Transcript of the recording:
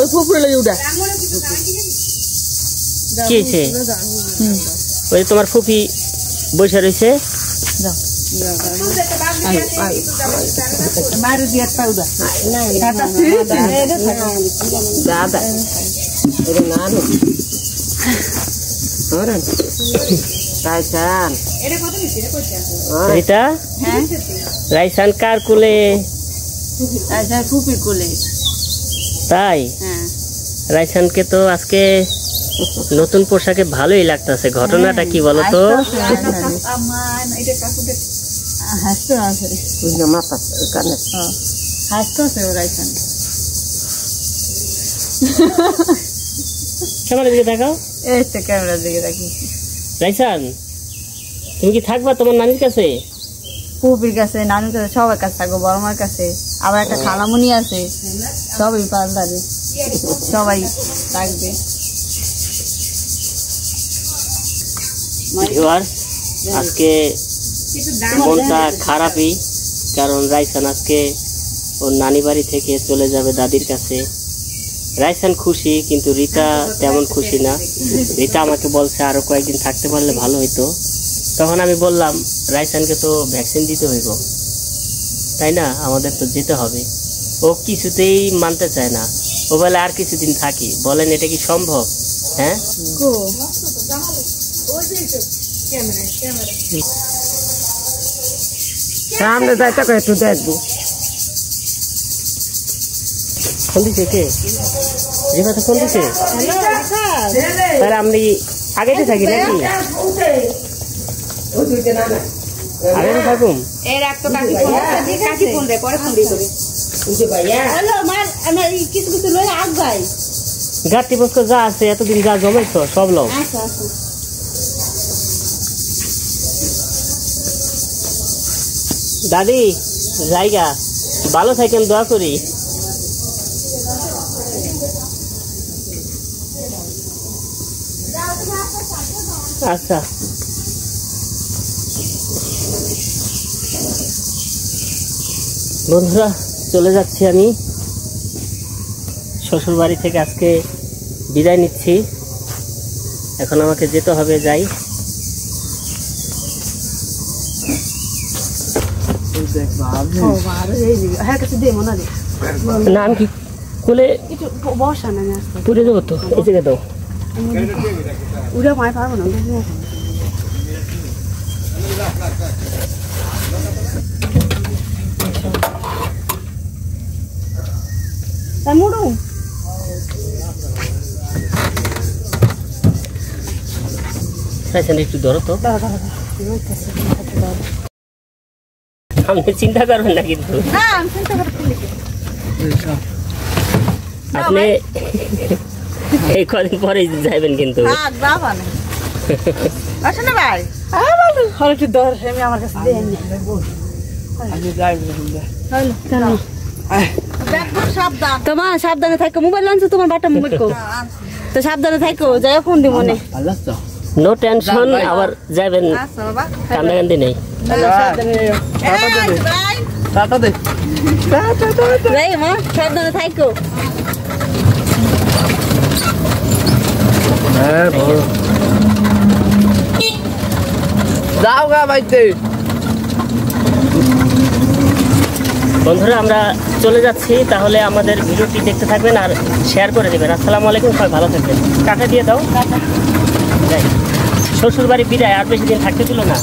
ওই ফুপুরে লাগে উড়া কি হয়েছে? ওই তোমার ফুপি বসে রয়েছে। রাইসান কার কোলে? ফুপির কোলে। তাই? রাইসানকে তো আজকে নতুন পোশাকে ভালোই লাগতেছে। ঘটনাটা কি বলতো? ক্যামেরার দিকে দেখাও। ক্যামেরার দিকে দেখি। রাইসান, তুমি কি থাকবা তোমার নানির কাছে? ফুপির কাছে, নানির কাছে, সবার কাছে থাকবো। বড় মার কাছে, আবার একটা খালামুনি আছে, সবাই পাল্টাবে, সবাই থাকবে। আজকে মনটা খারাপই, কারণ রাইসান আজকে ওর নানি বাড়ি থেকে চলে যাবে দাদির কাছে। রাইসান খুশি, কিন্তু রিতা তেমন খুশি না। রিতা আমাকে বলছে আরো কয়েকদিন থাকতে পারলে ভালো হইতো। তখন আমি বললাম রাইসানকে তো ভ্যাকসিন দিতে হইব, তাই না? আমাদের তো যেতে হবে। ও কিছুতেই মানতে চায় না। ও বলে আর কিছুদিন থাকি। বলেন এটা কি সম্ভব? হ্যাঁ, সামনে যাইতে একটু দেখবো। ফোন দিচ্ছে কে? রিফাতে ফোন দিচ্ছে? তাহলে আমি আগেতে থাকি নাকি? আগে থাকুম। গাড়ি বস্ক যা আছে এতদিন যা জমাইছ সব লোক। দাদি জায়গা ভালো থাকেন, দোয়া করি। আচ্ছা, বন্ধুরা চলে যাচ্ছি আমি শ্বশুর বাড়ি থেকে। আজকে বিদায় নিচ্ছি, এখন আমাকে যেতে হবে। যাই। না আমি কি কোলে তুলে দেবো তো? এই জায়গায় দাও। উড়ে মায় পারবো না। একটু ধরো তো, আপনি চিন্তা করবেন না কিন্তু। আপনি এই কদিন পরে যাবেন কিন্তু। তোমার সাবধানে থাকো। মোবাইল আনছো তোমার বাটা মোবাইল কো, তো সাবধানে থাকো। যাই ফোন দিব মনে। নো টেনশন, আবার যাবেন, কান্দাকান্দি নেই। সাবধানে থাকো। যাও গা বাইতে। বন্ধুরা আমরা চলে যাচ্ছি, তাহলে আমাদের ভিডিওটি দেখতে থাকবেন আর শেয়ার করে দেবেন। আসসালামু আলাইকুম, সবাই ভালো থাকবেন। টাকা দিয়ে দাও। যাই, শ্বশুর বাড়ি বিদায়, আর বেশি দিন থাকতে ছিল না।